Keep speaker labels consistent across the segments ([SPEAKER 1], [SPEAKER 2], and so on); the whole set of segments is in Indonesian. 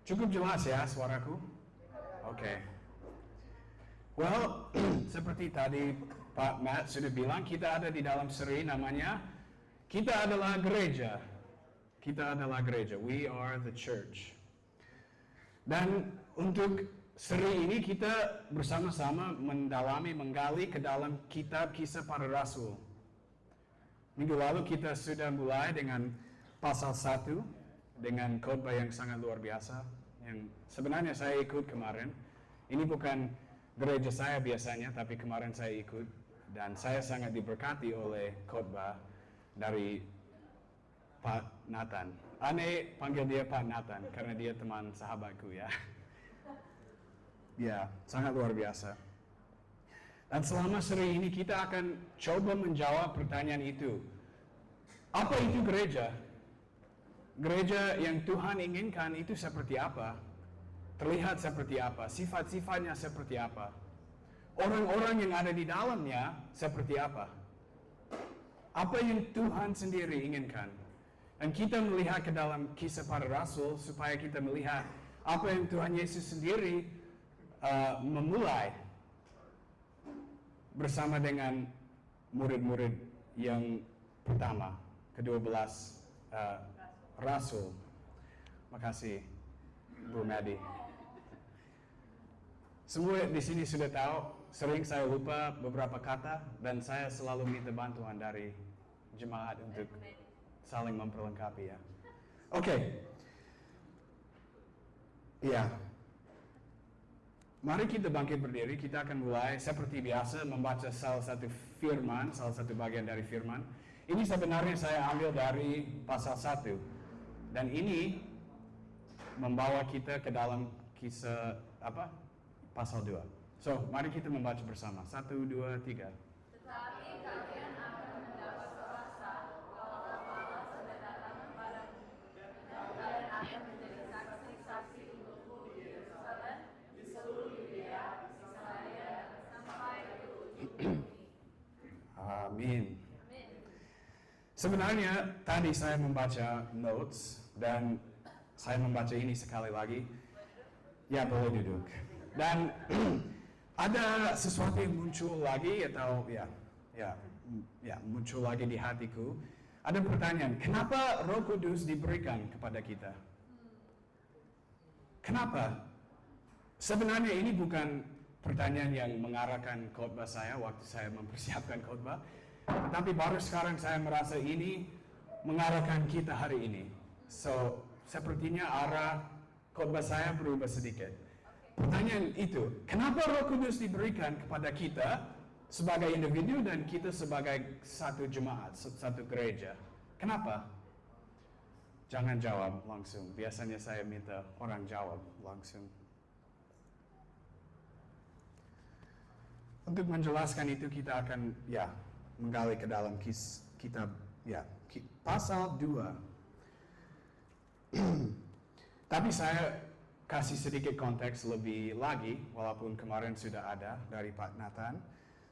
[SPEAKER 1] Cukup jelas ya suaraku? Oke. Well, seperti tadi Pak Matt sudah bilang, kita ada di dalam seri namanya Kita adalah Gereja. Kita adalah gereja. We are the church. Dan untuk seri ini kita bersama-sama menggali ke dalam kitab Kisah Para Rasul. Minggu lalu kita sudah mulai dengan pasal 1 dengan khotbah yang sangat luar biasa yang sebenarnya saya ikut kemarin. Ini bukan gereja saya biasanya, tapi kemarin saya ikut dan saya sangat diberkati oleh khotbah dari Pak Nathan. Aneh panggil dia Pak Nathan karena dia teman sahabatku ya. Ya, sangat luar biasa. Dan selama seri ini kita akan coba menjawab pertanyaan itu. Apa itu gereja? Gereja yang Tuhan inginkan itu seperti apa? Terlihat seperti apa? Sifat-sifatnya seperti apa? Orang-orang yang ada di dalamnya seperti apa? Apa yang Tuhan sendiri inginkan? Dan kita melihat ke dalam Kisah Para Rasul supaya kita melihat apa yang Tuhan Yesus sendiri memulai bersama dengan murid-murid yang pertama, ke-12 Rasul. Makasih Bu Madi. Semua di sini sudah tahu, sering saya lupa beberapa kata dan saya selalu minta bantuan dari jemaat untuk saling memperlengkapi ya. Oke. Ya. Mari kita bangkit berdiri, kita akan mulai seperti biasa membaca salah satu firman, salah satu bagian dari firman. Ini sebenarnya saya ambil dari pasal 1. Dan ini membawa kita ke dalam kisah pasal 2. So, mari kita membaca bersama. 1, 2, 3.
[SPEAKER 2] Tetapi kalian akan mendapat kuasa kalau Allah sudah datang kepadamu, dan kalian akan menjadi saksi-saksi untukku di Yerusalem, di seluruh Yudea, di Samaria, sampai ke ujung bumi.
[SPEAKER 1] Amin. Sebenarnya tadi saya membaca notes dan saya membaca ini sekali lagi. Ya, boleh duduk. Dan ada sesuatu yang muncul lagi atau muncul lagi di hatiku. Ada pertanyaan, kenapa Roh Kudus diberikan kepada kita? Kenapa? Sebenarnya ini bukan pertanyaan yang mengarahkan khotbah saya waktu saya mempersiapkan khotbah, tetapi baru sekarang saya merasa ini mengarahkan kita hari ini. So, sepertinya arah khotbah saya berubah sedikit. Pertanyaan itu, kenapa Roh Kudus diberikan kepada kita sebagai individu dan kita sebagai satu jemaat, satu gereja? Kenapa? Jangan jawab langsung. Biasanya saya minta orang jawab langsung. Untuk menjelaskan itu kita akan menggali ke dalam kitab pasal 2. Tapi saya kasih sedikit konteks lebih lagi, walaupun kemarin sudah ada dari Pak Nathan.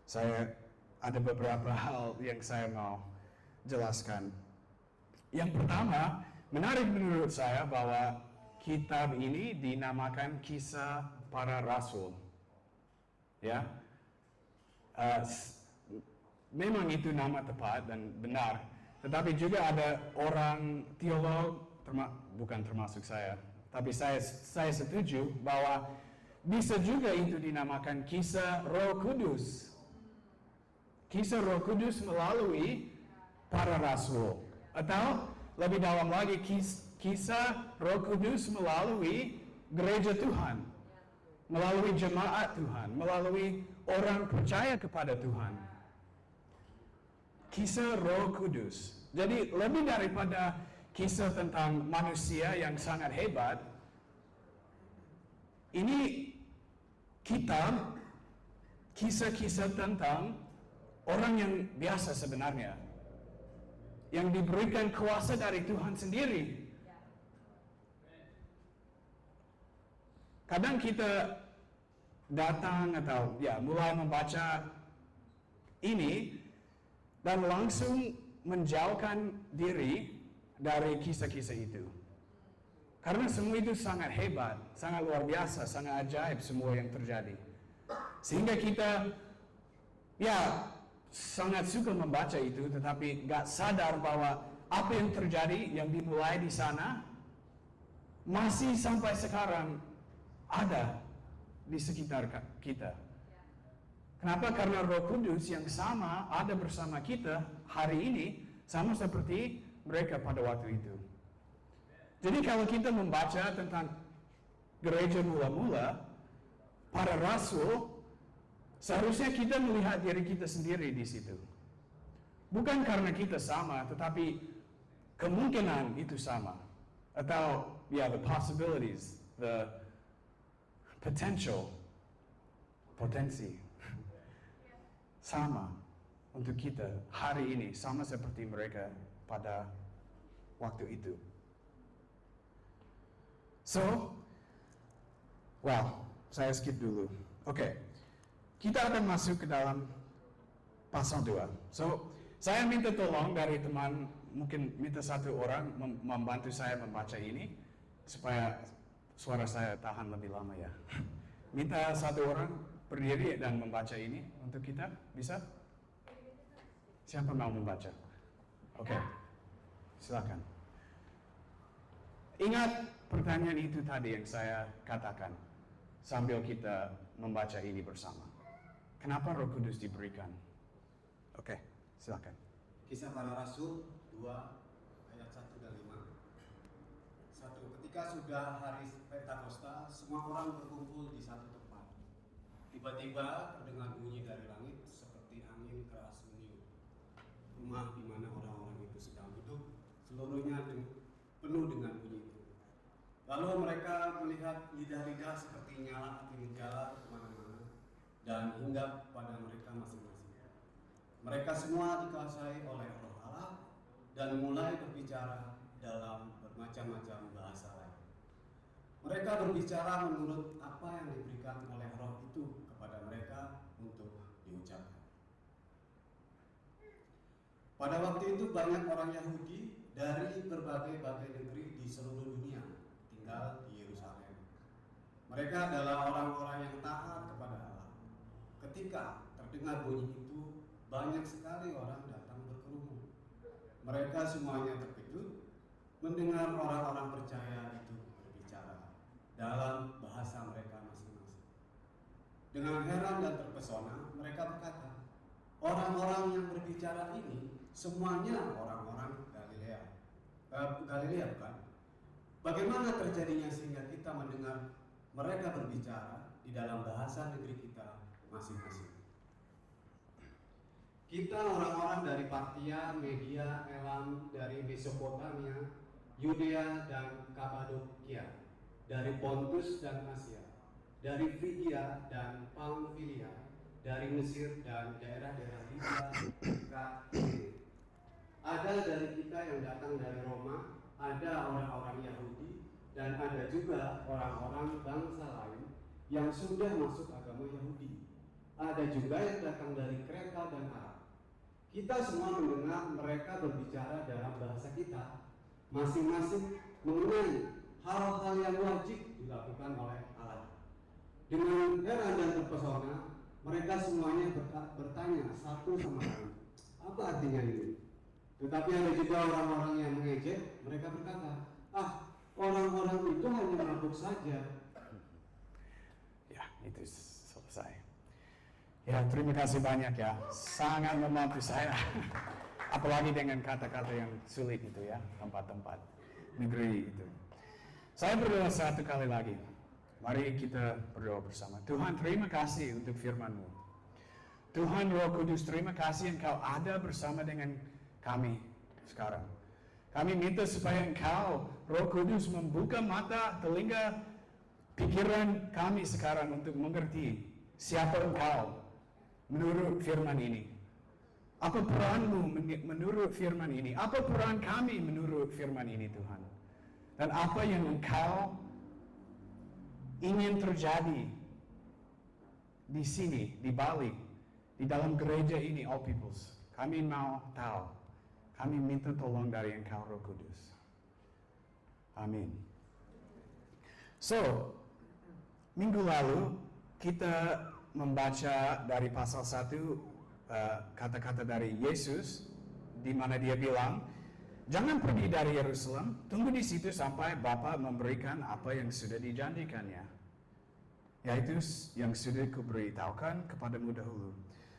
[SPEAKER 1] Saya ada beberapa hal yang saya mau jelaskan. Yang pertama, menarik menurut saya bahwa kitab ini dinamakan Kisah Para Rasul. Ya, memang itu nama tepat dan benar. Tetapi juga ada orang teolog, bukan termasuk saya, tapi saya setuju bahwa bisa juga itu dinamakan kisah Roh Kudus. Kisah Roh Kudus melalui para rasul. Atau lebih dalam lagi kisah Roh Kudus melalui gereja Tuhan. Melalui jemaat Tuhan. Melalui orang percaya kepada Tuhan. Kisah Roh Kudus. Jadi lebih daripada kisah tentang manusia yang sangat hebat, ini kitab kisah-kisah tentang orang yang biasa sebenarnya, yang diberikan kuasa dari Tuhan sendiri. Kadang kita datang atau mulai membaca ini dan langsung menjauhkan diri dari kisah-kisah itu. Karena semua itu sangat hebat, sangat luar biasa, sangat ajaib semua yang terjadi. Sehingga kita sangat suka membaca itu, tetapi gak sadar bahwa apa yang terjadi, yang dimulai di sana, masih sampai sekarang ada di sekitar kita. Kenapa? Karena Roh Kudus yang sama ada bersama kita hari ini, sama seperti mereka pada waktu itu. Jadi kalau kita membaca tentang gereja mula-mula, para rasul, seharusnya kita melihat diri kita sendiri di situ. Bukan karena kita sama, tetapi kemungkinan itu sama. Atau, the possibilities, the potential, potensi, sama untuk kita hari ini, sama seperti mereka pada waktu itu. So, saya skip dulu. Oke. Kita akan masuk ke dalam pasal 2. So, saya minta tolong dari teman, mungkin minta satu orang membantu saya membaca ini, supaya suara saya tahan lebih lama ya. Minta satu orang berdiri dan membaca ini untuk kita, bisa? Siapa mau membaca? Oke, silakan. Ingat pertanyaan itu tadi yang saya katakan sambil kita membaca ini bersama. Kenapa Roh Kudus diberikan? Oke, silakan.
[SPEAKER 3] Kisah Para Rasul 2 ayat 1 dan 5. 1. Ketika sudah hari Pentakosta, semua orang berkumpul di satu tempat. Tiba-tiba terdengar bunyi dari langit seperti angin keras meniup. Rumah di mana orang-orang itu sedang duduk seluruhnya penuh dengan bunyi itu. Lalu mereka melihat lidah-lidah seperti nyala api menjalar kemana-mana dan hinggap pada mereka masing-masing. Mereka semua dikuasai oleh Roh Allah dan mulai berbicara dalam bermacam-macam bahasa lain. Mereka berbicara menurut apa yang diberikan oleh Roh itu kepada mereka untuk diucapkan. Pada waktu itu banyak orang Yahudi dari berbagai-bagai negeri di seluruh dunia tinggal di Yerusalem. Mereka adalah orang-orang yang taat kepada Allah. Ketika terdengar bunyi itu, banyak sekali orang datang berkerumun. Mereka semuanya terkejut mendengar orang-orang percaya itu berbicara dalam bahasa mereka masing-masing. Dengan heran dan terpesona, mereka berkata, orang-orang yang berbicara ini semuanya orang-orang Galilea bukan? Bagaimana terjadinya sehingga kita mendengar mereka berbicara di dalam bahasa negeri kita masing-masing? Kita orang-orang dari Partia, Media, Elam, dari Mesopotamia, Yudea dan Kapadokia, dari Pontus dan Asia, dari Frigia dan Pamfilia, dari Mesir dan daerah-daerah Libya, ada dari kita yang datang dari Roma, ada orang-orang Yahudi, dan ada juga orang-orang bangsa lain yang sudah masuk agama Yahudi. Ada juga yang datang dari Kreta dan Arab. Kita semua mendengar mereka berbicara dalam bahasa kita, masing-masing mengenai hal-hal yang wajib dilakukan oleh Allah. Dengan heran dan terpesona, mereka semuanya bertanya satu sama lain, apa artinya ini? Tetapi ada juga orang-orang yang mengejek, mereka berkata, orang-orang itu hanya mabuk saja.
[SPEAKER 1] Ya, itu selesai. Ya, terima kasih banyak ya. Sangat membantu saya. Apalagi dengan kata-kata yang sulit itu ya, tempat-tempat negeri itu. Saya berdoa satu kali lagi. Mari kita berdoa bersama. Tuhan, terima kasih untuk firman-Mu. Tuhan Roh Kudus, terima kasih Engkau ada bersama dengan kami sekarang. Kami minta supaya Engkau, Roh Kudus, membuka mata, telinga, pikiran kami sekarang untuk mengerti siapa Engkau menurut firman ini. Apa peran-Mu menurut firman ini? Apa peran kami menurut firman ini, Tuhan? Dan apa yang Engkau ingin terjadi di sini, di Bali, di dalam gereja ini, all peoples. Kami mau tahu. Kami minta tolong dari Engkau, Roh Kudus. Amin. So, minggu lalu kita membaca dari pasal 1 kata-kata dari Yesus di mana dia bilang, jangan pergi dari Yerusalem, tunggu di situ sampai Bapa memberikan apa yang sudah dijanjikannya, yaitu yang sudah kuberitahukan kepadamu dahulu.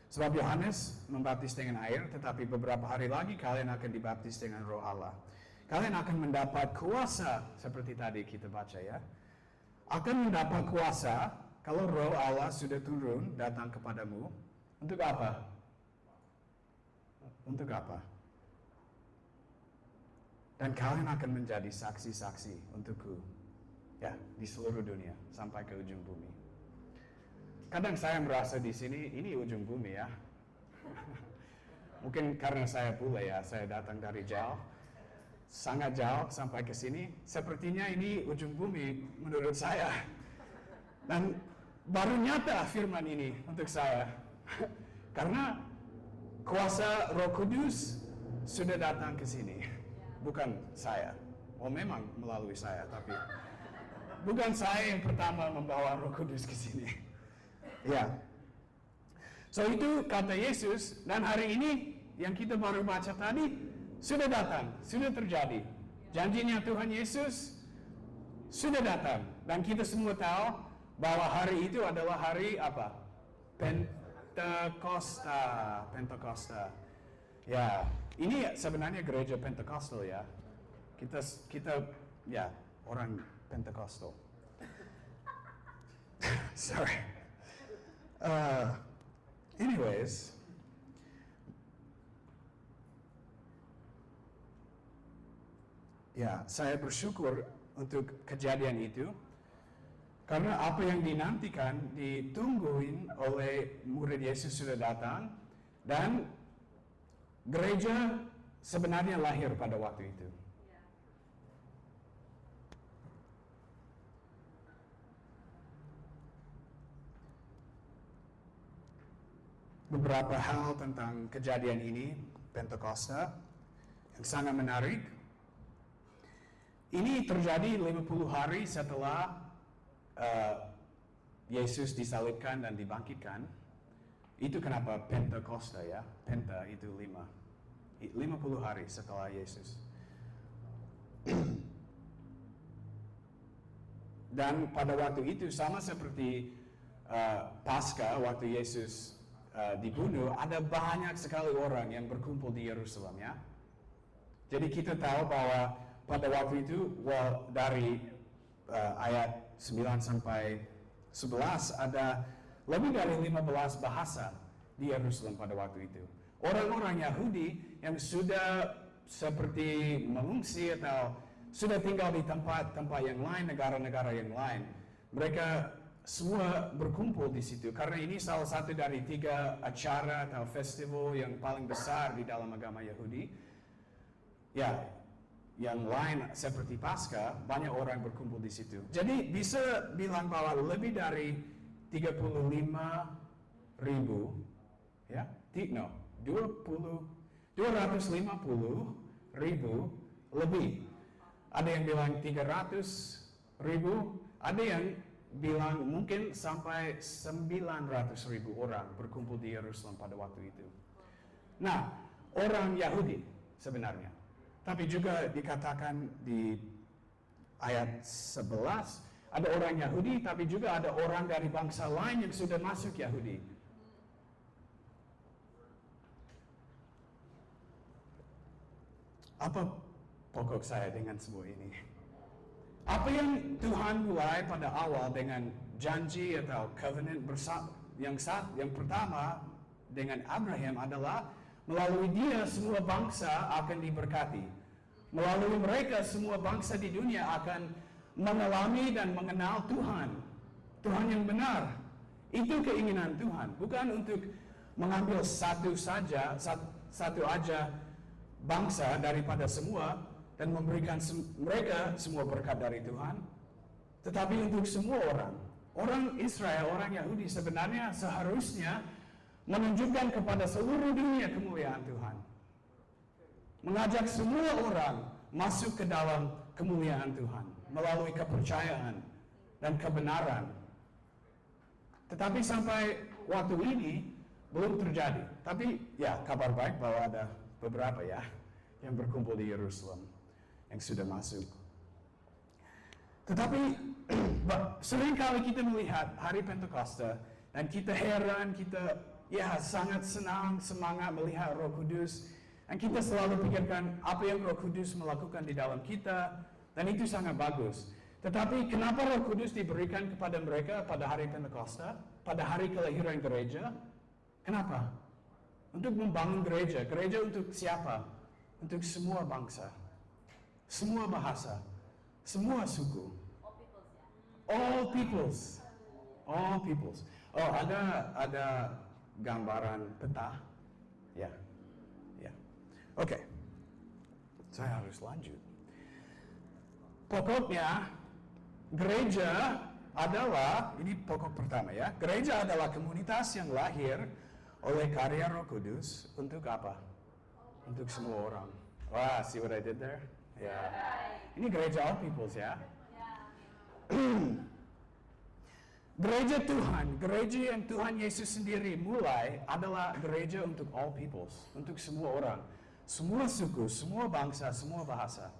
[SPEAKER 1] Sebab Yohanes membaptis dengan air, tetapi beberapa hari lagi kalian akan dibaptis dengan Roh Allah. Kalian akan mendapat kuasa, seperti tadi kita baca ya. Akan mendapat kuasa kalau Roh Allah sudah turun datang kepadamu. Untuk apa? Untuk apa? Dan kalian akan menjadi saksi-saksi untukku, ya, di seluruh dunia sampai ke ujung bumi. Kadang saya merasa di sini ini ujung bumi ya. Mungkin karena saya bule ya, saya datang dari jauh, sangat jauh sampai ke sini. Sepertinya ini ujung bumi menurut saya. Dan baru nyata firman ini untuk saya. Karena kuasa Roh Kudus sudah datang ke sini. Bukan saya. Oh memang melalui saya, tapi bukan saya yang pertama membawa Roh Kudus ke sini. Ya. So itu kata Yesus, dan hari ini yang kita baru baca tadi sudah datang, sudah terjadi. Janjinya Tuhan Yesus sudah datang, dan kita semua tahu bahwa hari itu adalah hari apa? Pentakosta. Ya, ini sebenarnya gereja Pentakostal ya. Kita ya orang Pentakostal. Sorry. Anyways, ya saya bersyukur untuk kejadian itu karena apa yang dinantikan, ditungguin oleh murid Yesus sudah datang dan gereja sebenarnya lahir pada waktu itu. Beberapa hal tentang kejadian ini, Pentakosta, yang sangat menarik. Ini terjadi 50 hari setelah Yesus disalibkan dan dibangkitkan. Itu kenapa Pentakosta ya, Penta itu 50 hari setelah Yesus. Dan pada waktu itu sama seperti Paskah waktu Yesus dibunuh, ada banyak sekali orang yang berkumpul di Yerusalem ya. Jadi kita tahu bahwa pada waktu itu dari ayat 9 sampai 11 ada lebih dari 15 bahasa di Yerusalem pada waktu itu. Orang-orang Yahudi yang sudah seperti mengungsi atau sudah tinggal di tempat-tempat yang lain, negara-negara yang lain, mereka semua berkumpul di situ karena ini salah satu dari 3 acara atau festival yang paling besar di dalam agama Yahudi. Ya, yang lain seperti Paskah, banyak orang berkumpul di situ. Jadi bisa bilang bahwa lebih dari 35.000 ya, 250.000 lebih. Ada yang bilang 300.000, ada yang bilang mungkin sampai 900.000 orang berkumpul di Yerusalem pada waktu itu. Nah, orang Yahudi sebenarnya. Tapi juga dikatakan di ayat 11, ada orang Yahudi tapi juga ada orang dari bangsa lain yang sudah masuk Yahudi. Apa pokok saya dengan semua ini? Apa yang Tuhan mulai pada awal dengan janji atau covenant bersama yang pertama dengan Abraham adalah melalui dia semua bangsa akan diberkati. Melalui mereka semua bangsa di dunia akan mengalami dan mengenal Tuhan. Tuhan yang benar. Itu keinginan Tuhan, bukan untuk mengambil satu aja bangsa daripada semua dan memberikan mereka semua berkat dari Tuhan, tetapi untuk semua orang. Orang Israel, orang Yahudi sebenarnya seharusnya menunjukkan kepada seluruh dunia kemuliaan Tuhan. Mengajak semua orang masuk ke dalam kemuliaan Tuhan melalui kepercayaan dan kebenaran. Tetapi sampai waktu ini belum terjadi. Tapi ya kabar baik bahwa ada beberapa ya yang berkumpul di Yerusalem yang sudah masuk. Tetapi seringkali kita melihat hari Pentakosta dan kita heran, kita ya sangat senang, semangat melihat Roh Kudus. Dan kita selalu pikirkan apa yang Roh Kudus melakukan di dalam kita, dan itu sangat bagus. Tetapi kenapa Roh Kudus diberikan kepada mereka pada hari Pentakosta, pada hari kelahiran gereja? Kenapa? Untuk membangun gereja. Gereja untuk siapa? Untuk semua bangsa, semua bahasa, semua suku. All peoples. All peoples. Oh, ada gambaran peta? Ya. Ya. Oke. Saya harus lanjut. Pokoknya gereja adalah, ini pokok pertama ya. Gereja adalah komunitas yang lahir oleh karya Roh Kudus untuk apa? Untuk semua orang. Wah, see what I did there? Ya. Ini gereja all peoples ya. Gereja Tuhan, gereja yang Tuhan Yesus sendiri mulai adalah gereja untuk all peoples, untuk semua orang, semua suku, semua bangsa, semua bahasa.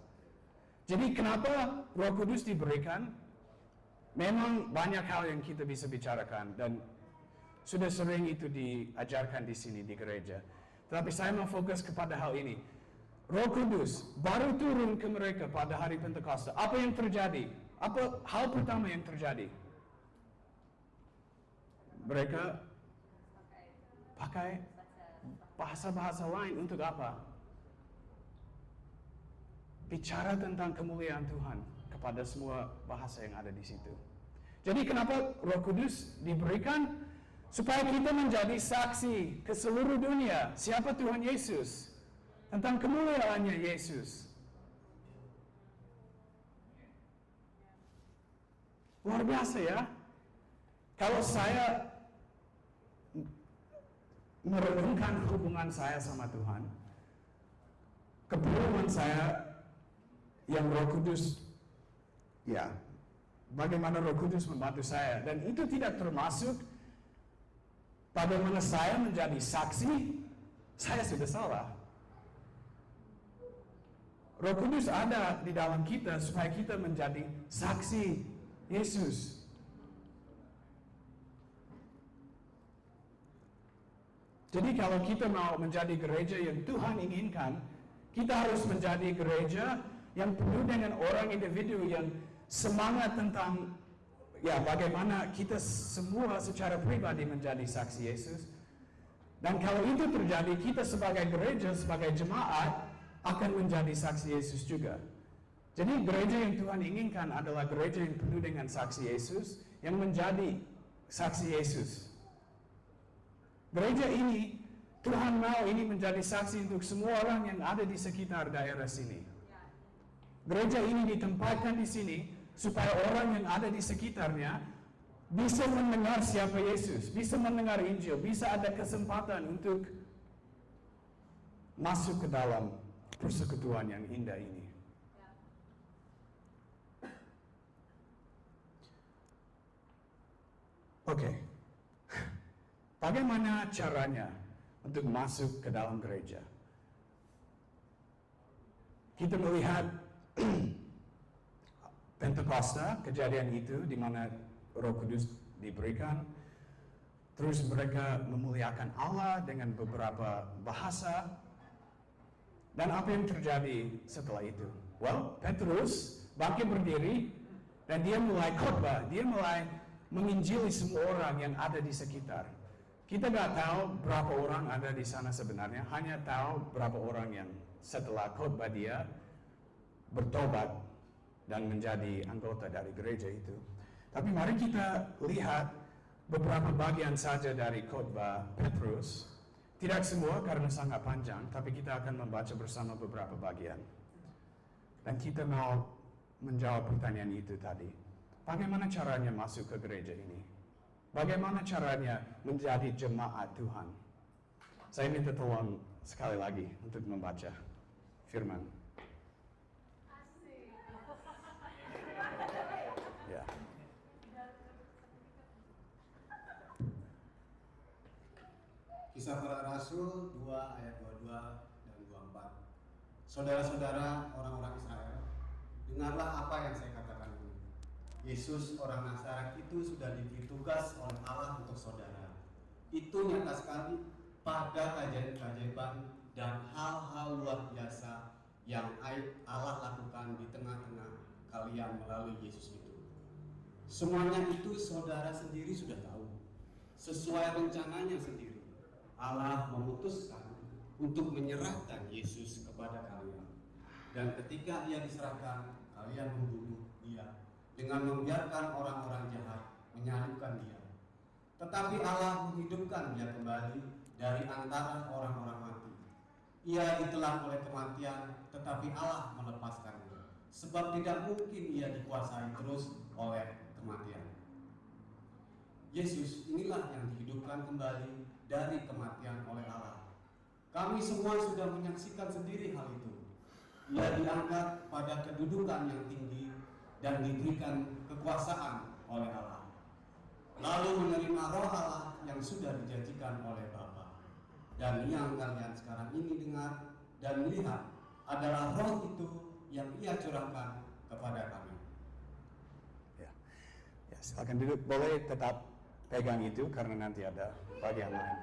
[SPEAKER 1] Jadi kenapa Roh Kudus diberikan? Memang banyak hal yang kita bisa bicarakan dan sudah sering itu diajarkan di sini di gereja. Tetapi saya mau fokus kepada hal ini. Roh Kudus baru turun ke mereka pada hari Pentakosta. Apa yang terjadi? Apa hal pertama yang terjadi? Mereka pakai bahasa-bahasa lain untuk apa? Bicara tentang kemuliaan Tuhan kepada semua bahasa yang ada di situ. Jadi kenapa Roh Kudus diberikan? Supaya kita menjadi saksi ke seluruh dunia siapa Tuhan Yesus, tentang kemuliaannya Yesus. Luar biasa ya. Kalau saya merenungkan hubungan saya sama Tuhan, keperluan saya yang Roh Kudus, ya, bagaimana Roh Kudus membantu saya, dan itu tidak termasuk bagaimana saya menjadi saksi, saya sudah salah. Roh Kudus ada di dalam kita supaya kita menjadi saksi Yesus. Jadi kalau kita mau menjadi gereja yang Tuhan inginkan, kita harus menjadi gereja yang penuh dengan orang individu yang semangat tentang ya bagaimana kita semua secara pribadi menjadi saksi Yesus. Dan kalau itu terjadi, kita sebagai gereja, sebagai jemaat akan menjadi saksi Yesus juga. Jadi gereja yang Tuhan inginkan adalah gereja yang penuh dengan saksi Yesus, yang menjadi saksi Yesus. Gereja ini, Tuhan mau ini menjadi saksi untuk semua orang yang ada di sekitar daerah sini. Gereja ini ditempatkan di sini supaya orang yang ada di sekitarnya bisa mendengar siapa Yesus, bisa mendengar Injil, bisa ada kesempatan untuk masuk ke dalam persekutuan yang indah ini. Oke. Bagaimana caranya untuk masuk ke dalam gereja? Kita melihat Pentakosta, kejadian itu di mana Roh Kudus diberikan. Terus mereka memuliakan Allah dengan beberapa bahasa. Dan apa yang terjadi setelah itu? Well, Petrus bangkit berdiri dan dia mulai khotbah, dia mulai menginjili semua orang yang ada di sekitar. Kita nggak tahu berapa orang ada di sana sebenarnya, hanya tahu berapa orang yang setelah khotbah dia bertobat dan menjadi anggota dari gereja itu. Tapi mari kita lihat beberapa bagian saja dari khotbah Petrus. Tidak semua karena sangat panjang, tapi kita akan membaca bersama beberapa bagian. Dan kita mau menjawab pertanyaan itu tadi. Bagaimana caranya masuk ke gereja ini? Bagaimana caranya menjadi jemaat Tuhan? Saya minta tolong sekali lagi untuk membaca firman. Ya.
[SPEAKER 3] Kisah Para Rasul 2 ayat 22 dan 24. Saudara-saudara orang-orang Israel, dengarlah apa yang saya katakan ini. Yesus orang Nazaret itu sudah diberi tugas oleh Allah untuk saudara. Itu nyata sekali pada keajaiban dan hal-hal luar biasa yang Allah lakukan di tengah-tengah kalian melalui Yesus itu. Semuanya itu saudara sendiri sudah tahu. Sesuai rencananya sendiri, Allah memutuskan untuk menyerahkan Yesus kepada kalian. Dan ketika Ia diserahkan, kalian membunuh Dia dengan membiarkan orang-orang jahat menyalibkan Dia. Tetapi Allah menghidupkan Dia kembali dari antara orang-orang mati. Ia ditelan oleh kematian, tetapi Allah melepaskannya, sebab tidak mungkin Ia dikuasai terus oleh kematian. Yesus inilah yang dihidupkan kembali dari kematian oleh Allah. Kami semua sudah menyaksikan sendiri hal itu. Ia diangkat pada kedudukan yang tinggi dan diberikan kekuasaan oleh Allah, lalu menerima roh Allah yang sudah dijanjikan oleh Bapa. Dan yang kalian sekarang ini dengar dan lihat adalah roh itu yang Ia curahkan kepada kami.
[SPEAKER 1] Ya, silakan duduk. Boleh tetap pegang itu karena nanti ada bagian lain.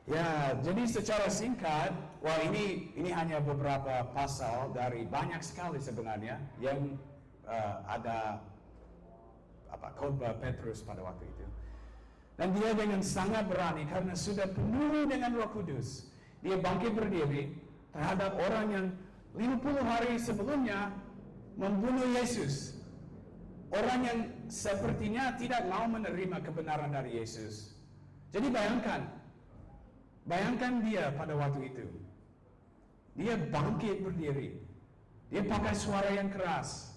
[SPEAKER 1] Ya, jadi secara singkat, ini hanya beberapa pasal dari banyak sekali sebenarnya yang ada khotbah Petrus pada waktu itu. Dan dia dengan sangat berani karena sudah penuh dengan Roh Kudus. Dia bangkit berdiri terhadap orang yang 50 hari sebelumnya membunuh Yesus. Orang yang sepertinya tidak mau menerima kebenaran dari Yesus. Jadi bayangkan dia pada waktu itu. Dia bangkit berdiri. Dia pakai suara yang keras.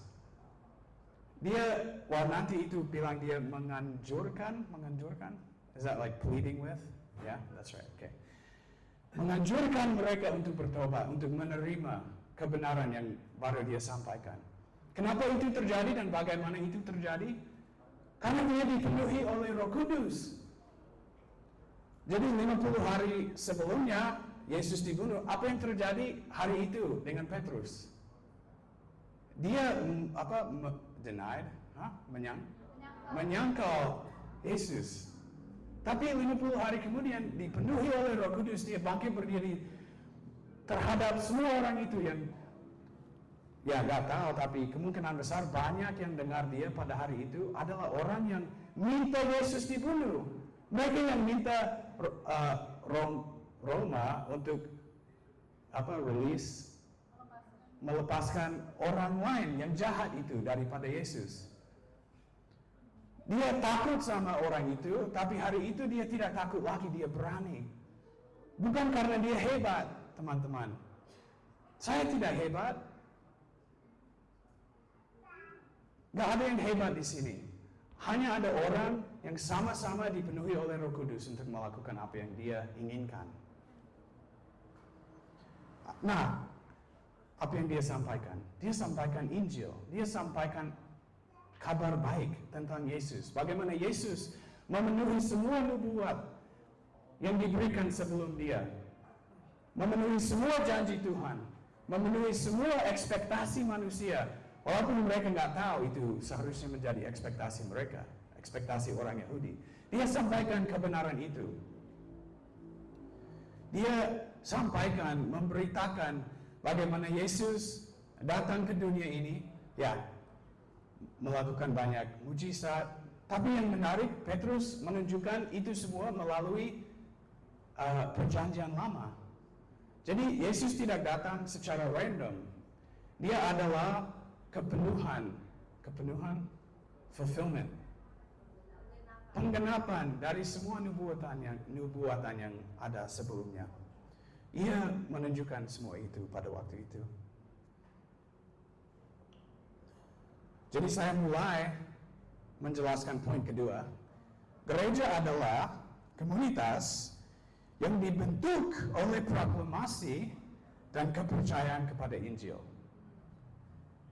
[SPEAKER 1] Dia, nanti itu bilang dia menganjurkan. Is that like pleading with? Yeah, that's right. Okay. Menganjurkan mereka untuk bertobat, untuk menerima kebenaran yang baru dia sampaikan. Kenapa itu terjadi dan bagaimana itu terjadi? Karena dia dipenuhi oleh Roh Kudus. Jadi 50 hari sebelumnya Yesus dibunuh. Apa yang terjadi hari itu dengan Petrus? Dia menyangkal Yesus. Tapi 50 hari kemudian dipenuhi oleh Roh Kudus, dia bangkit berdiri terhadap semua orang itu yang nggak tahu, tapi kemungkinan besar banyak yang dengar dia pada hari itu adalah orang yang minta Yesus dibunuh. Mereka yang minta Roma untuk melepaskan orang lain yang jahat itu daripada Yesus. Dia takut sama orang itu, tapi hari itu dia tidak takut lagi, dia berani. Bukan karena dia hebat, teman-teman. Saya tidak hebat. Gak ada yang hebat di sini. Hanya ada orang yang sama-sama dipenuhi oleh Roh Kudus untuk melakukan apa yang dia inginkan. Nah, apa yang dia sampaikan? Dia sampaikan Injil. Dia sampaikan kabar baik tentang Yesus. Bagaimana Yesus memenuhi semua nubuat yang diberikan sebelum dia. Memenuhi semua janji Tuhan. Memenuhi semua ekspektasi manusia. Walaupun mereka nggak tahu itu seharusnya menjadi ekspektasi mereka, ekspektasi orang Yahudi. Dia sampaikan kebenaran itu. Dia sampaikan, memberitakan bagaimana Yesus datang ke dunia ini, melakukan banyak mujizat. Tapi yang menarik, Petrus menunjukkan itu semua melalui perjanjian lama. Jadi Yesus tidak datang secara random. Dia adalah kepenuhan, fulfillment, penggenapan dari semua nubuatan yang ada sebelumnya. Ia menunjukkan semua itu pada waktu itu. Jadi saya mulai menjelaskan poin kedua. Gereja adalah komunitas yang dibentuk oleh proklamasi dan kepercayaan kepada Injil.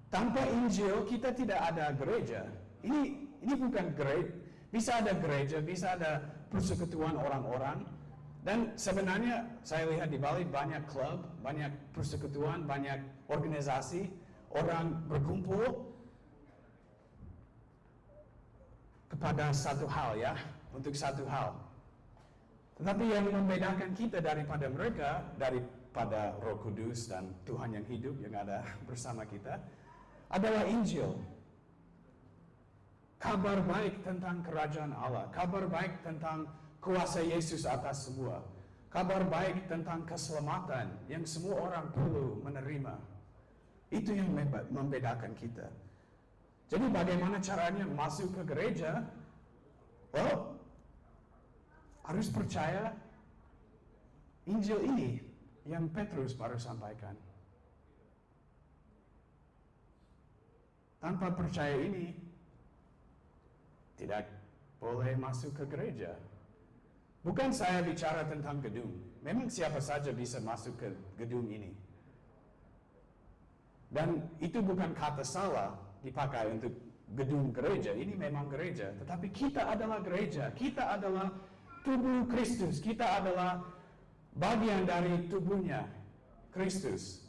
[SPEAKER 1] Tanpa Injil kita tidak ada gereja. Ini bukan gereja. Bisa ada gereja, bisa ada persekutuan orang-orang, Dan sebenarnya saya lihat di Bali banyak klub, banyak persekutuan, banyak organisasi, orang berkumpul kepada satu hal ya, untuk satu hal. Tetapi yang membedakan kita daripada mereka, daripada Roh Kudus dan Tuhan yang hidup yang ada bersama kita, adalah Injil. Kabar baik tentang kerajaan Allah, kabar baik tentang kuasa Yesus atas semua, kabar baik tentang keselamatan yang semua orang perlu menerima. Itu yang membedakan kita. Jadi bagaimana caranya masuk ke gereja? Well, harus percaya Injil ini yang Petrus baru sampaikan. Tanpa percaya ini, tidak boleh masuk ke gereja. Bukan saya bicara tentang gedung. Memang siapa saja bisa masuk ke gedung ini. Dan itu bukan kata salah dipakai untuk gedung gereja. Ini memang gereja. Tetapi kita adalah gereja. Kita adalah tubuh Kristus. Kita adalah bagian dari tubuhnya Kristus.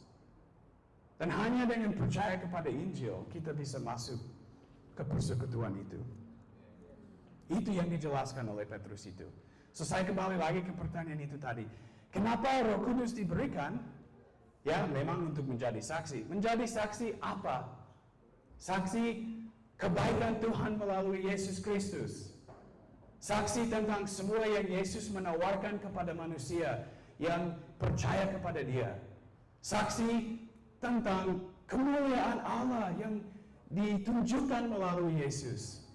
[SPEAKER 1] Dan hanya dengan percaya kepada Injil, kita bisa masuk ke persekutuan itu. Itu yang dijelaskan oleh Petrus itu. So, saya kembali lagi ke pertanyaan itu tadi. Kenapa Roh Kudus diberikan? Ya, memang untuk menjadi saksi. Menjadi saksi apa? Saksi kebaikan Tuhan melalui Yesus Kristus. Saksi tentang semua yang Yesus menawarkan kepada manusia yang percaya kepada Dia. Saksi tentang kemuliaan Allah yang ditunjukkan melalui Yesus.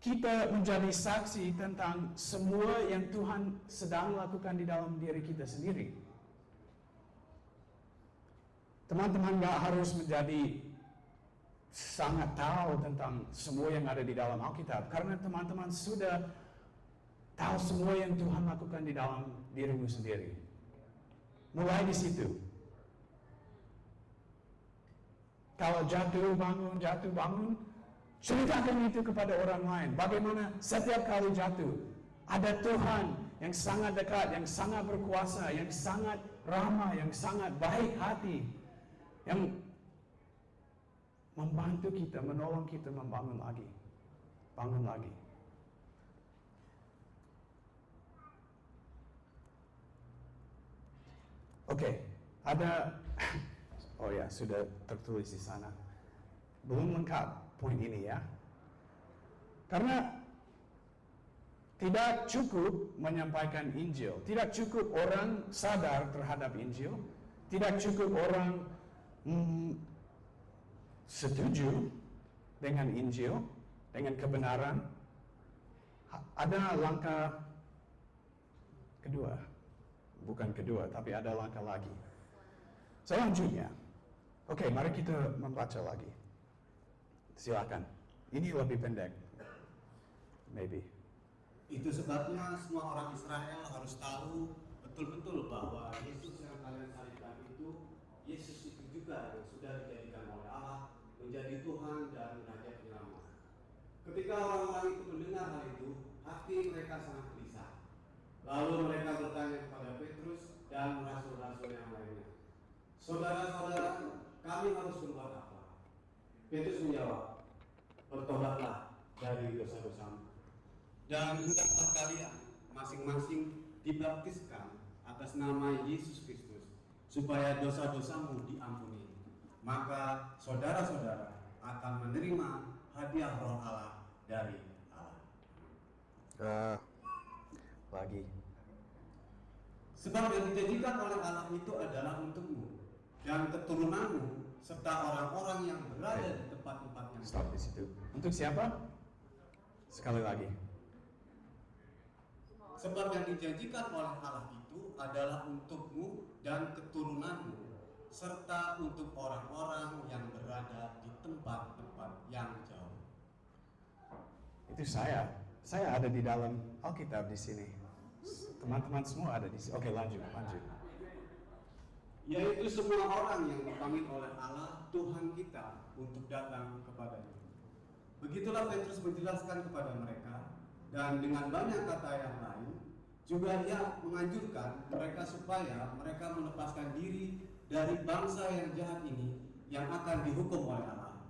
[SPEAKER 1] Kita menjadi saksi tentang semua yang Tuhan sedang lakukan di dalam diri kita sendiri. Teman-teman gak harus menjadi sangat tahu tentang semua yang ada di dalam Alkitab, karena teman-teman sudah tahu semua yang Tuhan lakukan di dalam dirimu sendiri. Mulai di situ. Kalau jatuh bangun, ceritakan itu kepada orang lain. Bagaimana setiap kali jatuh, ada Tuhan yang sangat dekat, yang sangat berkuasa, yang sangat ramah, yang sangat baik hati, yang membantu kita, menolong kita membangun lagi. Bangun lagi. Oke, ada, oh ya, sudah tertulis di sana. Belum lengkap poin ini ya. Karena tidak cukup menyampaikan Injil, tidak cukup orang sadar terhadap Injil, tidak cukup orang setuju dengan Injil, dengan kebenaran. Ada langkah kedua. Bukan kedua, tapi ada langkah lagi. Selanjutnya, oke, mari kita membaca lagi. Silakan. Ini lebih pendek. Maybe.
[SPEAKER 3] Itu sebabnya semua orang Israel harus tahu betul-betul bahwa Yesus yang kalian salibkan itu, Yesus itu juga yang sudah dijadikan oleh Allah menjadi Tuhan dan Raja Penyelamat. Ketika orang-orang itu mendengar hal itu, hati mereka sangat gelisah. Lalu mereka bertanya kepada Petrus dan rasul-rasul yang lainnya, "Saudara-saudara, kami harus berbuat apa?" Petrus menjawab, "Bertobatlah dari dosa-dosamu, dan hendaklah kalian masing-masing dibaptiskan atas nama Yesus Kristus, supaya dosa-dosamu diampuni. Maka saudara-saudara akan menerima hadiah Roh Allah dari Allah."
[SPEAKER 1] Lagi.
[SPEAKER 3] Sebab yang dijanjikan oleh Allah itu adalah untukmu dan keturunanmu serta orang-orang yang berada di tempat-tempat yang
[SPEAKER 1] Stop di situ. Untuk siapa? Sekali lagi.
[SPEAKER 3] Sebab yang dijanjikan oleh Allah itu adalah untukmu dan keturunanmu serta untuk orang-orang yang berada di tempat-tempat yang jauh.
[SPEAKER 1] Itu saya. Saya ada di dalam Alkitab di sini. Teman-teman semua ada di sini. Oke, lanjut.
[SPEAKER 3] Yaitu semua orang yang dipanggil oleh Allah Tuhan kita untuk datang kepadanya. Begitulah Petrus menjelaskan kepada mereka Dan dengan banyak kata yang lain, juga ia menganjurkan mereka supaya mereka melepaskan diri dari bangsa yang jahat ini yang akan dihukum oleh Allah.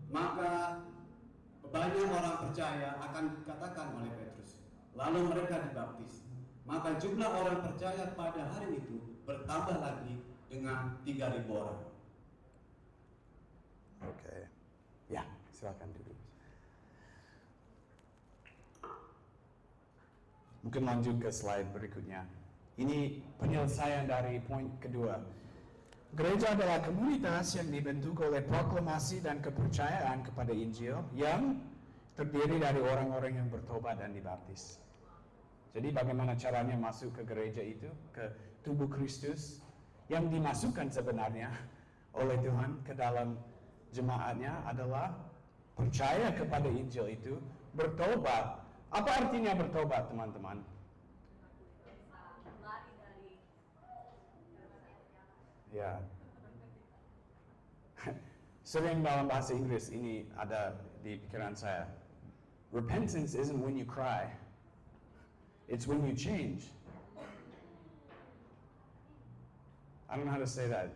[SPEAKER 3] Maka banyak orang percaya akan dikatakan oleh Petrus, lalu mereka dibaptis. Maka jumlah orang percaya pada hari itu bertambah lagi dengan 3.000 orang.
[SPEAKER 1] Oke. Ya, silakan duduk. Mungkin lanjut ke slide berikutnya. Ini penyelesaian dari poin kedua. Gereja adalah komunitas yang dibentuk oleh proklamasi dan kepercayaan kepada Injil yang terdiri dari orang-orang yang bertobat dan dibaptis. Jadi bagaimana caranya masuk ke gereja itu, ke tubuh Kristus yang dimasukkan sebenarnya oleh Tuhan ke dalam jemaatnya adalah percaya kepada Injil itu, bertobat. Apa artinya bertobat, teman-teman?
[SPEAKER 2] Lari dari
[SPEAKER 1] Ya. Sering dalam bahasa Inggris ini ada di pikiran saya. Repentance isn't when you cry. It's when you change. I don't know how to say that.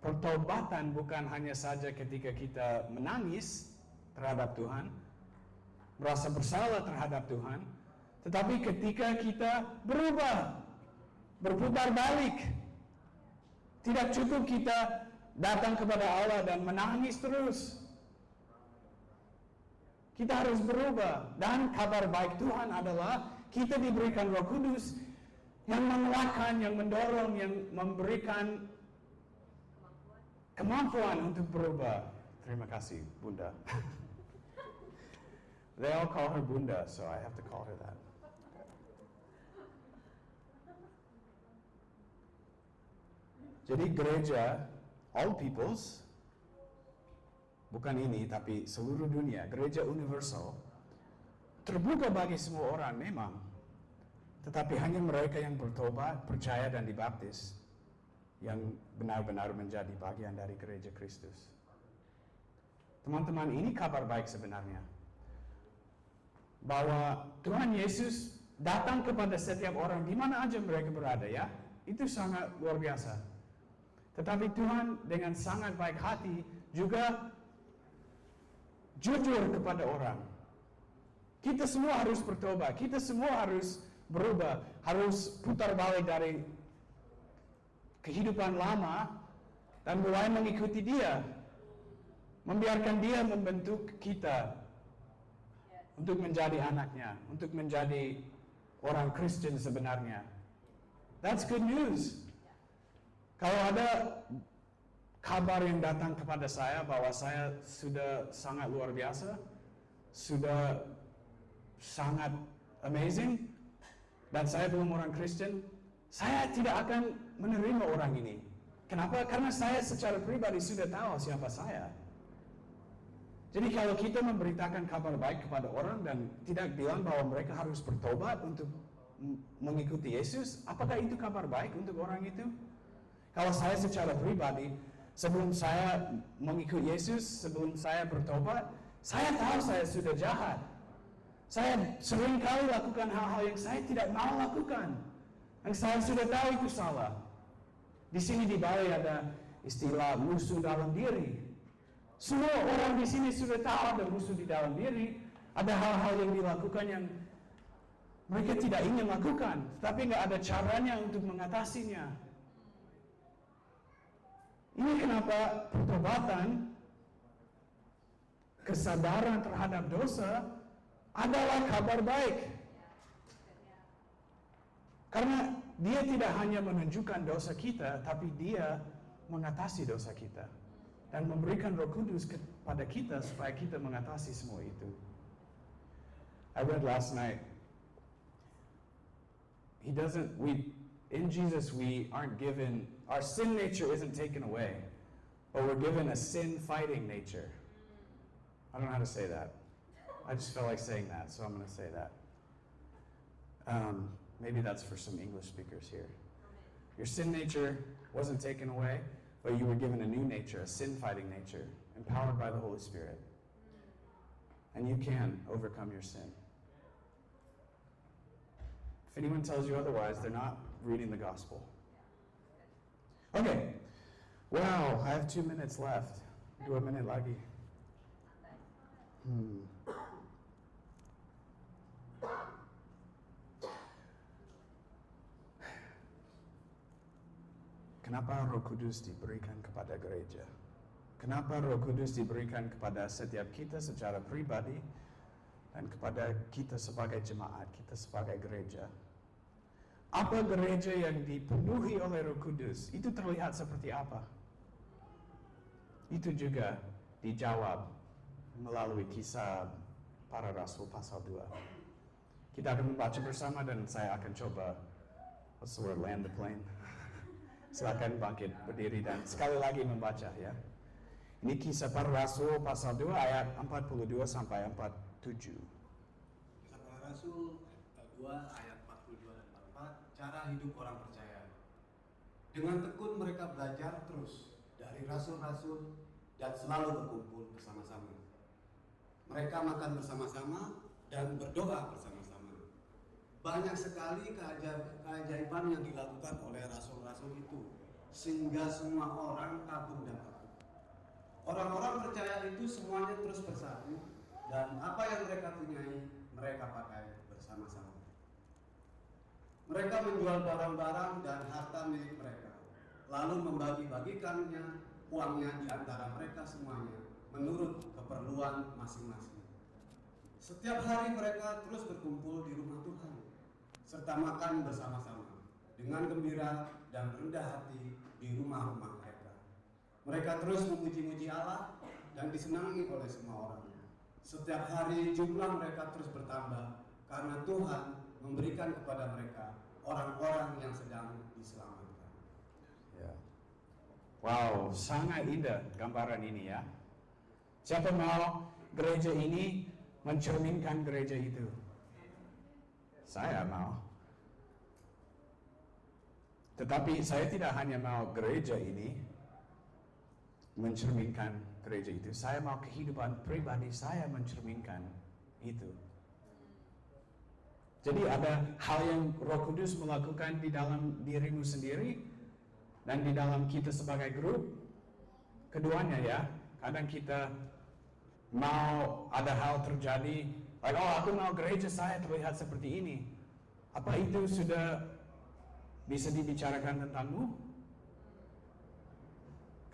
[SPEAKER 1] Pertobatan bukan hanya saja ketika kita menangis terhadap Tuhan, merasa bersalah terhadap Tuhan, tetapi ketika kita berubah, berputar balik. Tidak cukup kita datang kepada Allah dan menangis terus. Kita harus berubah. Dan kabar baik Tuhan adalah kita diberikan Roh Kudus yang menguatkan, yang mendorong, yang memberikan kemampuan untuk berubah. Terima kasih, Bunda. They all call her Bunda, so I have to call her that. Jadi gereja, all peoples, bukan ini, tapi seluruh dunia, gereja universal, terbuka bagi semua orang memang. Tetapi hanya mereka yang bertobat, percaya dan dibaptis, yang benar-benar menjadi bagian dari gereja Kristus. Teman-teman, ini kabar baik sebenarnya. Bahwa Tuhan Yesus datang kepada setiap orang di mana aja mereka berada, ya. Itu sangat luar biasa. Tetapi Tuhan dengan sangat baik hati juga jujur kepada orang. Kita semua harus bertobat, kita semua harus berubah, harus putar balik dari kehidupan lama dan mulai mengikuti Dia. Membiarkan Dia membentuk kita untuk menjadi anaknya, untuk menjadi orang Kristen sebenarnya. That's good news. Kalau ada kabar yang datang kepada saya bahwa saya sudah sangat luar biasa, sudah sangat amazing, dan saya belum orang Kristen, saya tidak akan menerima orang ini. Kenapa? Karena saya secara pribadi sudah tahu siapa saya. Jadi kalau kita memberitakan kabar baik kepada orang dan tidak bilang bahwa mereka harus bertobat untuk mengikuti Yesus, apakah itu kabar baik untuk orang itu? Kalau saya secara pribadi, sebelum saya mengikut Yesus, sebelum saya bertobat, saya tahu saya sudah jahat. Saya sering kali lakukan hal-hal yang saya tidak mau lakukan. Yang saya sudah tahu itu salah. Di sini di Bali ada istilah musuh dalam diri. Semua orang di sini sudah tahu ada musuh di dalam diri. Ada hal-hal yang dilakukan yang mereka tidak ingin lakukan, tapi nggak ada caranya untuk mengatasinya. Ini kenapa pertobatan, kesadaran terhadap dosa adalah kabar baik. Karena Dia tidak hanya menunjukkan dosa kita, tapi Dia mengatasi dosa kita dan memberikan Roh Kudus kepada kita supaya kita mengatasi semua itu. I read last night. In Jesus we aren't given, our sin nature isn't taken away, but we're given a sin-fighting nature. I don't know how to say that. I just felt like saying that, so I'm going to say that. Maybe that's for some English speakers here. Your sin nature wasn't taken away, but you were given a new nature, a sin-fighting nature, empowered by the Holy Spirit. And you can overcome your sin. If anyone tells you otherwise, they're not reading the gospel. Okay. Wow, I have 2 minutes left. 2 menit lagi. Kenapa Roh Kudus diberikan kepada gereja? Kenapa Roh Kudus diberikan kepada setiap kita secara pribadi dan kepada kita sebagai jemaat, kita sebagai gereja? Apa gereja yang dipenuhi oleh Roh Kudus? Itu terlihat seperti apa? Itu juga dijawab melalui Kisah Para Rasul pasal 2. Kita akan membaca bersama dan saya akan coba land the plane. Silakan bangkit, berdiri dan sekali lagi membaca ya. Ini Kisah Para Rasul pasal 2 ayat 42 sampai 47.
[SPEAKER 3] Kisah Para Rasul 2 ayat 42 dan 44, cara hidup orang percaya. Dengan tekun mereka belajar terus dari rasul-rasul dan selalu berkumpul bersama-sama. Mereka makan bersama-sama dan berdoa bersama-sama. Banyak sekali keajaiban yang dilakukan oleh rasul-rasul itu, sehingga semua orang kagum dan takut. Orang-orang percaya itu semuanya terus bersatu, dan apa yang mereka punyai, mereka pakai bersama-sama. Mereka menjual barang-barang dan harta milik mereka, lalu membagi-bagikannya uangnya di antara mereka semuanya, menurut keperluan masing-masing. Setiap hari mereka terus berkumpul di rumah Tuhan, serta makan bersama-sama dengan gembira dan rendah hati di rumah-rumah mereka. Mereka terus memuji-muji Allah dan disenangi oleh semua orang. Setiap hari jumlah mereka terus bertambah karena Tuhan memberikan kepada mereka orang-orang yang sedang diselamatkan.
[SPEAKER 1] Ya. Wow, sangat indah gambaran ini ya. Siapa mau gereja ini mencerminkan gereja itu? Saya mau. Tetapi saya tidak hanya mau gereja ini mencerminkan gereja itu. Saya mau kehidupan pribadi saya mencerminkan itu. Jadi ada hal yang Roh Kudus melakukan di dalam dirimu sendiri dan di dalam kita sebagai grup. Keduanya ya. Kadang kita mau ada hal terjadi, like, oh aku mau gereja saya terlihat seperti ini. Apa itu sudah bisa dibicarakan tentangmu?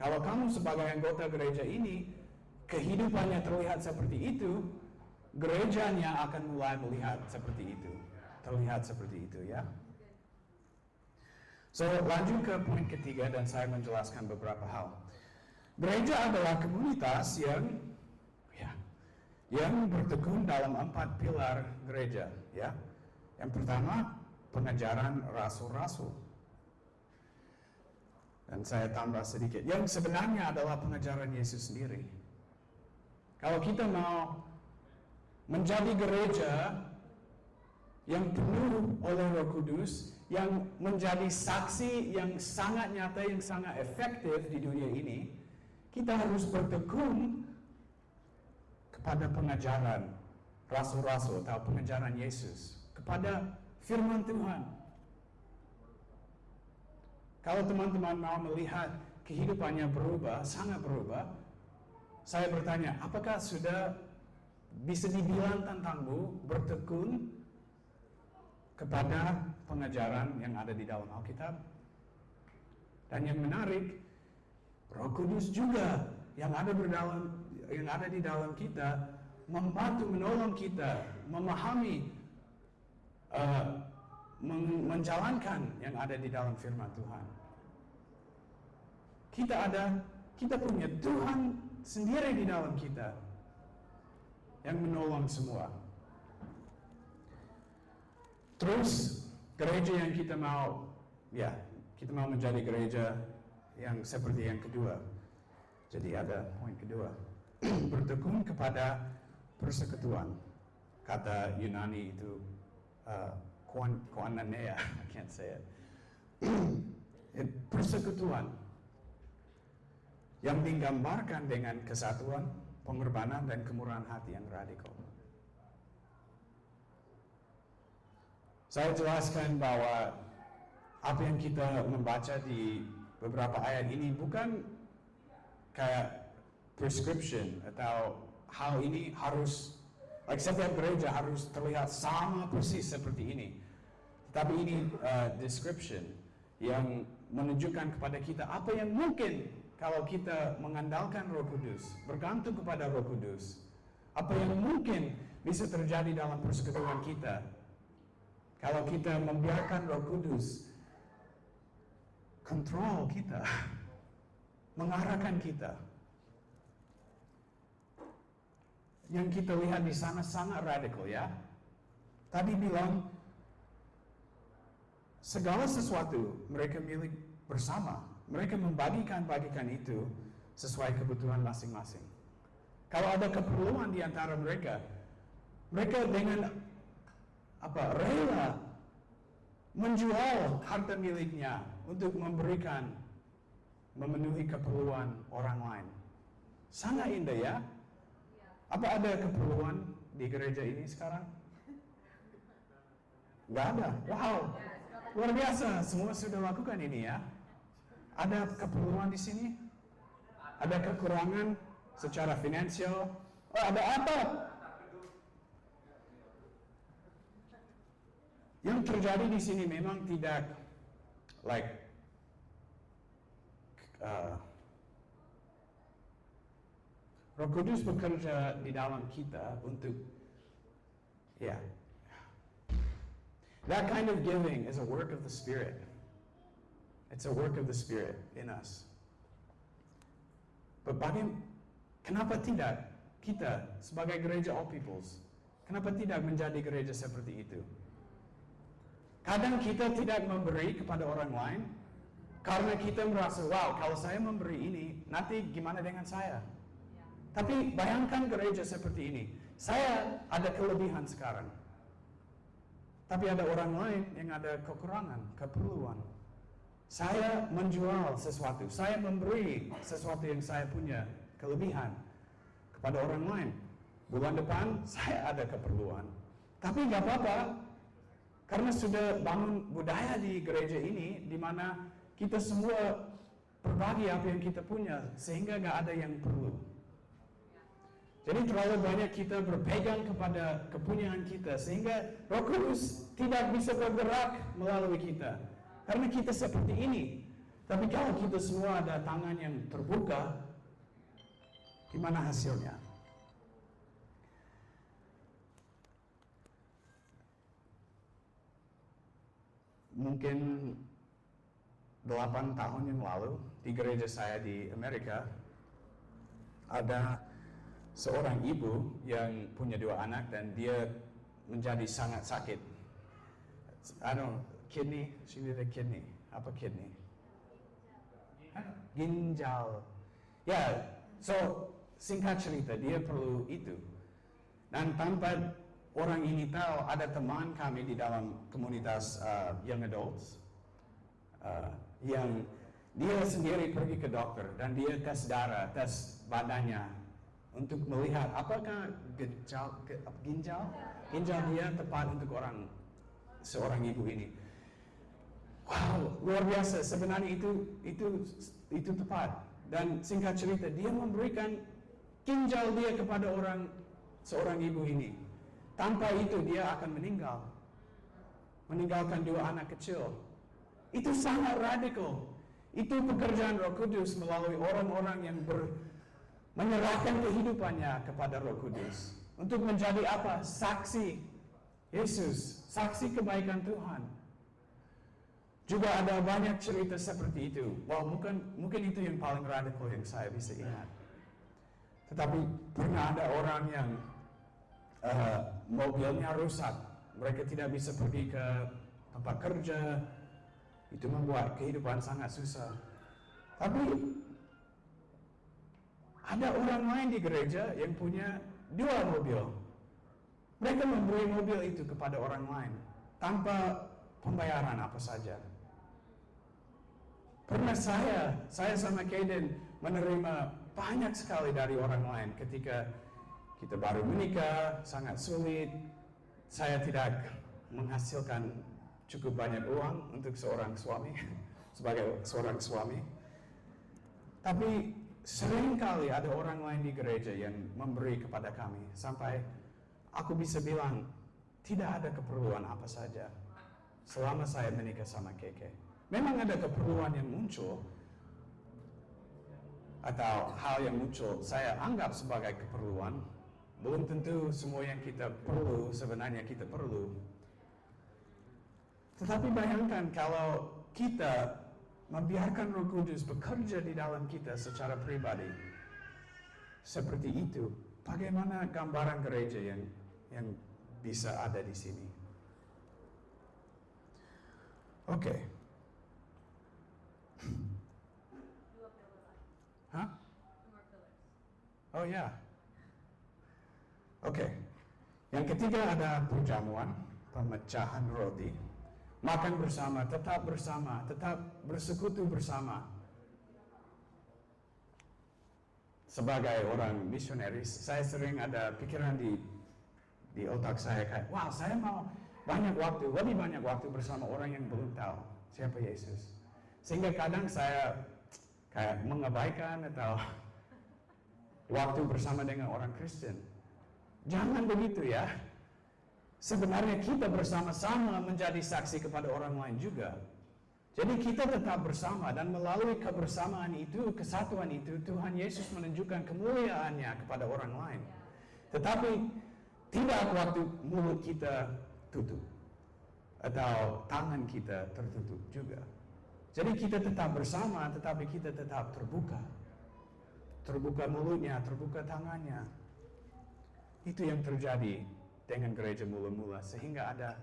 [SPEAKER 1] Kalau kamu sebagai anggota gereja ini, kehidupannya terlihat seperti itu, gerejanya akan mulai melihat seperti itu. Terlihat seperti itu ya. So, lanjut ke poin ketiga dan saya menjelaskan beberapa hal. Gereja adalah komunitas yang bertekun dalam 4 pilar gereja ya. Yang pertama, pengajaran rasul-rasul. Dan saya tambah sedikit, yang sebenarnya adalah pengajaran Yesus sendiri. Kalau kita mau menjadi gereja yang penuh oleh Roh Kudus, yang menjadi saksi yang sangat nyata, yang sangat efektif di dunia ini, kita harus bertekun kepada pengajaran rasul-rasul atau pengajaran Yesus, kepada firman Tuhan. Kalau teman-teman mau melihat kehidupannya berubah, sangat berubah, saya bertanya, apakah sudah bisa dibilang tentangmu bertekun kepada pengajaran yang ada di dalam Alkitab? Dan yang menarik, Roh Kudus juga yang ada di dalam kita membantu menolong kita memahami, menjalankan yang ada di dalam firman Tuhan. Kita punya Tuhan sendiri di dalam kita yang menolong semua. Terus gereja yang kita mau menjadi gereja yang seperti yang kedua. Jadi ada poin kedua, bertekun kepada persekutuan. Kata Yunani itu koinonia, I can't say it. Persekutuan yang digambarkan dengan kesatuan, pengorbanan, dan kemurahan hati yang radikal. Saya jelaskan bahwa apa yang kita membaca di beberapa ayat ini bukan kayak prescription atau hal ini harus, setiap gereja harus terlihat sama persis seperti ini. Tapi ini description yang menunjukkan kepada kita apa yang mungkin kalau kita mengandalkan Roh Kudus, bergantung kepada Roh Kudus. Apa yang mungkin bisa terjadi dalam persekutuan kita kalau kita membiarkan Roh Kudus kontrol kita, mengarahkan kita. Yang kita lihat di sana sangat radikal ya. Tadi bilang segala sesuatu mereka milik bersama. Mereka bagikan itu sesuai kebutuhan masing-masing. Kalau ada keperluan di antara mereka dengan rela menjual harta miliknya untuk memenuhi keperluan orang lain. Sangat indah ya. Apa ada keperluan di gereja ini sekarang? Gak ada. Wow, luar biasa. Semua sudah lakukan ini ya. Ada keperluan di sini? Ada kekurangan secara finansial? Oh, ada apa? Yang terjadi di sini memang tidak Roh Kudus bekerja di dalam kita untuk that kind of giving is a work of the Spirit. It's a work of the Spirit in us. But kenapa tidak kita sebagai gereja All Peoples, kenapa tidak menjadi gereja seperti itu? Kadang kita tidak memberi kepada orang lain karena kita merasa, wow, kalau saya memberi ini, nanti gimana dengan saya? Tapi bayangkan gereja seperti ini. Saya ada kelebihan sekarang. Tapi ada orang lain yang ada kekurangan, keperluan. Saya menjual sesuatu, saya memberi sesuatu yang saya punya kelebihan kepada orang lain. Bulan depan saya ada keperluan. Tapi nggak apa-apa, karena sudah bangun budaya di gereja ini, di mana kita semua berbagi apa yang kita punya, sehingga nggak ada yang perlu. Jadi terlalu banyak kita berpegang kepada kepunyaan kita, sehingga Roh Kudus tidak bisa bergerak melalui kita. Karena kita seperti ini. Tapi kalau kita semua ada tangan yang terbuka, gimana hasilnya? Mungkin 8 tahun yang lalu, di gereja saya di Amerika, ada seorang ibu yang punya 2 anak dan dia menjadi sangat sakit. Kidney, she needed a kidney. Apa kidney? Ginjal. Ya, so singkat cerita dia perlu itu. Dan tanpa orang ini tahu, ada teman kami di dalam komunitas young adults yang dia sendiri pergi ke dokter dan dia tes darah, tes badannya untuk melihat apakah ginjal dia tepat untuk seorang ibu ini. Wow, luar biasa. Sebenarnya itu tepat. Dan singkat cerita, dia memberikan ginjal dia kepada seorang ibu ini. Tanpa itu dia akan meninggalkan 2 anak kecil. Itu sangat radikal. Itu pekerjaan Roh Kudus melalui orang-orang yang menyerahkan kehidupannya kepada Roh Kudus. Untuk menjadi apa? Saksi Yesus, saksi kebaikan Tuhan. Juga ada banyak cerita seperti itu. Wah, mungkin itu yang paling radikal yang saya bisa ingat. Tetapi pernah ada orang yang mobilnya rusak. Mereka tidak bisa pergi ke tempat kerja. Itu membuat kehidupan sangat susah. Tapi ada orang lain di gereja yang punya 2 mobil. Mereka memberi mobil itu kepada orang lain tanpa pembayaran apa saja. Pernah saya sama Kaden menerima banyak sekali dari orang lain ketika kita baru menikah, sangat sulit. Saya tidak menghasilkan cukup banyak uang untuk seorang suami, sebagai seorang suami. Tapi seringkali ada orang lain di gereja yang memberi kepada kami, sampai aku bisa bilang, tidak ada keperluan apa saja selama saya menikah sama Keke. Memang ada keperluan yang muncul, atau hal yang muncul saya anggap sebagai keperluan. Belum tentu semua yang kita perlu sebenarnya kita perlu. Tetapi bayangkan kalau kita membiarkan Roh Kudus bekerja di dalam kita secara pribadi seperti itu, bagaimana gambaran gereja yang bisa ada di sini? Oke. Hah? Oh ya. Oke. Yang ketiga ada perjamuan, pemecahan roti. Makan bersama, tetap bersekutu bersama. Sebagai orang misionaris, saya sering ada pikiran di otak saya kayak, wow, saya mau lebih banyak waktu bersama orang yang belum tahu siapa Yesus. Sehingga kadang saya kayak mengabaikan atau waktu bersama dengan orang Kristen. Jangan begitu ya. Sebenarnya kita bersama-sama menjadi saksi kepada orang lain juga. Jadi kita tetap bersama, dan melalui kebersamaan itu, kesatuan itu, Tuhan Yesus menunjukkan kemuliaannya kepada orang lain. Tetapi tidak waktu mulut kita tutup atau tangan kita tertutup juga. Jadi kita tetap bersama, tetapi kita tetap terbuka. Terbuka mulutnya, terbuka tangannya. Itu yang terjadi dengan gereja mula-mula, sehingga ada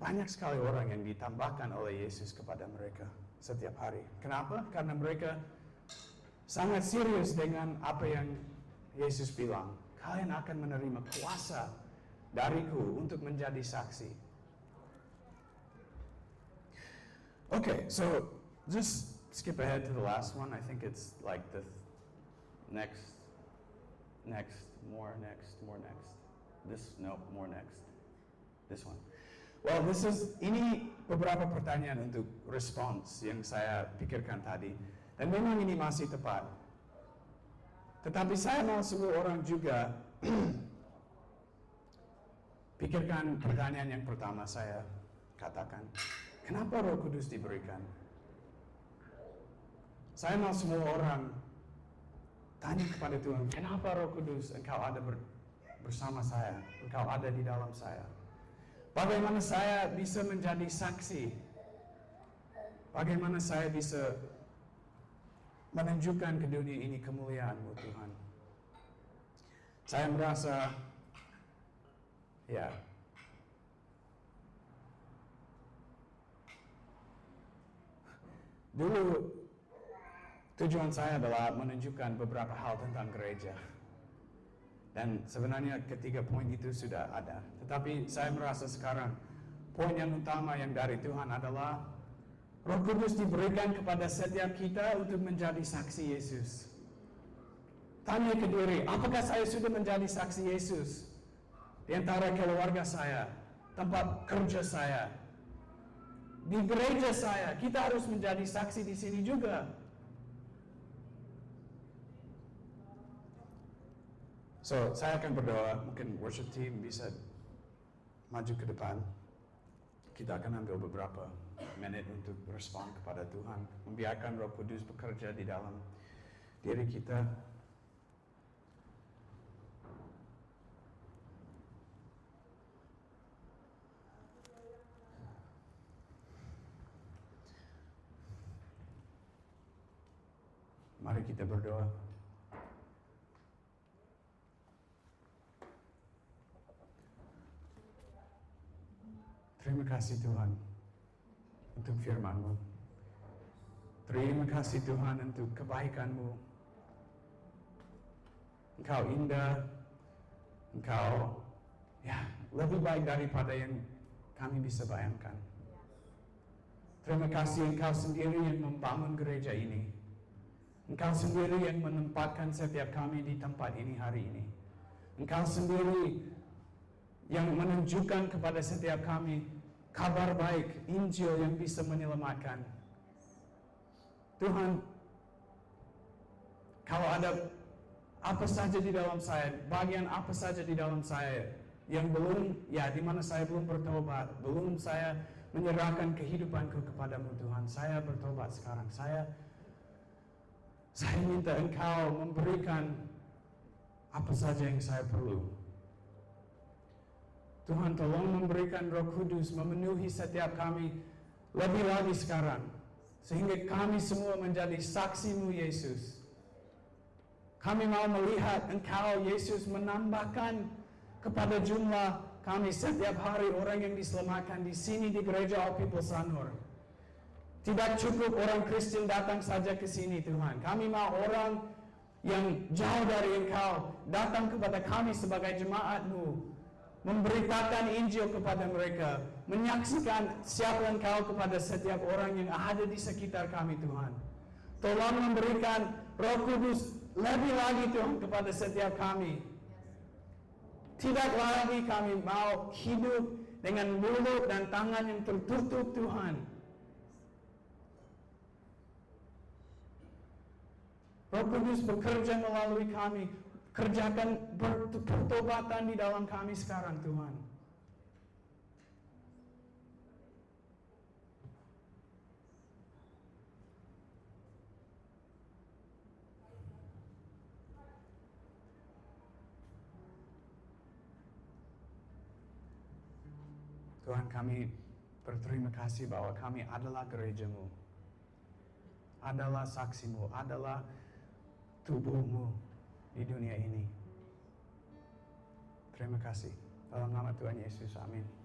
[SPEAKER 1] banyak sekali orang yang ditambahkan oleh Yesus kepada mereka setiap hari. Kenapa? Karena mereka sangat serius dengan apa yang Yesus bilang. Kalian akan menerima kuasa dariku untuk menjadi saksi. Okay, so just skip ahead to the last one. I think it's like the next. This one. Well, ini beberapa pertanyaan untuk respons yang saya pikirkan tadi. Dan memang ini masih tepat. Tetapi saya mau semua orang juga pikirkan pertanyaan yang pertama saya katakan. Kenapa Roh Kudus diberikan? Saya mau semua orang tanya kepada Tuhan, kenapa Roh Kudus Engkau ada bersama saya, Engkau ada di dalam saya? Bagaimana saya bisa menjadi saksi? Bagaimana saya bisa menunjukkan ke dunia ini kemuliaan-Mu Tuhan? Saya merasa, dulu tujuan saya adalah menunjukkan beberapa hal tentang gereja. Dan sebenarnya ketiga poin itu sudah ada. Tetapi saya merasa sekarang poin yang utama yang dari Tuhan adalah Roh Kudus diberikan kepada setiap kita untuk menjadi saksi Yesus. Tanya ke diri, apakah saya sudah menjadi saksi Yesus? Di antara keluarga saya, tempat kerja saya, di gereja saya, kita harus menjadi saksi di sini juga. So, saya akan berdoa, mungkin worship team bisa maju ke depan. Kita akan ambil beberapa menit untuk respon kepada Tuhan. Membiarkan Roh Kudus bekerja di dalam diri kita. Mari kita berdoa. Terima kasih Tuhan untuk firman-Mu. Terima kasih Tuhan untuk kebaikan-Mu. Engkau indah, Engkau lebih baik daripada yang kami bisa bayangkan. Terima kasih Engkau sendiri yang membangun gereja ini. Engkau sendiri yang menempatkan setiap kami di tempat ini hari ini. Engkau sendiri yang menunjukkan kepada setiap kami kabar baik, Injil yang bisa menyelamatkan. Tuhan, kalau ada apa saja di dalam saya, bagian apa saja di dalam saya yang belum, di mana saya belum bertobat, belum saya menyerahkan kehidupanku kepadamu Tuhan, saya bertobat sekarang. Saya minta Engkau memberikan apa saja yang saya perlu. Tuhan, tolong memberikan Roh Kudus memenuhi setiap kami lebih lagi sekarang, sehingga kami semua menjadi saksi-Mu Yesus. Kami mau melihat Engkau Yesus menambahkan kepada jumlah kami setiap hari orang yang diselamatkan di sini di gereja All People Sanur. Tidak cukup orang Kristen datang saja ke sini Tuhan. Kami mau orang yang jauh dari Engkau datang kepada kami sebagai jemaat-Mu, memberitakan Injil kepada mereka, menyaksikan siapa Engkau kepada setiap orang yang ada di sekitar kami Tuhan. Tolong memberikan Roh Kudus lebih lagi Tuhan kepada setiap kami. Tidak lagi kami mau hidup dengan mulut dan tangan yang tertutup Tuhan. Roh Kudus bekerja melalui kami. Kerjakan pertobatan di dalam kami sekarang Tuhan. Tuhan, kami berterima kasih bahwa kami adalah gereja-Mu, adalah saksi-Mu, adalah tubuh-Mu di dunia ini. Terima kasih. Dalam nama Tuhan Yesus, amin.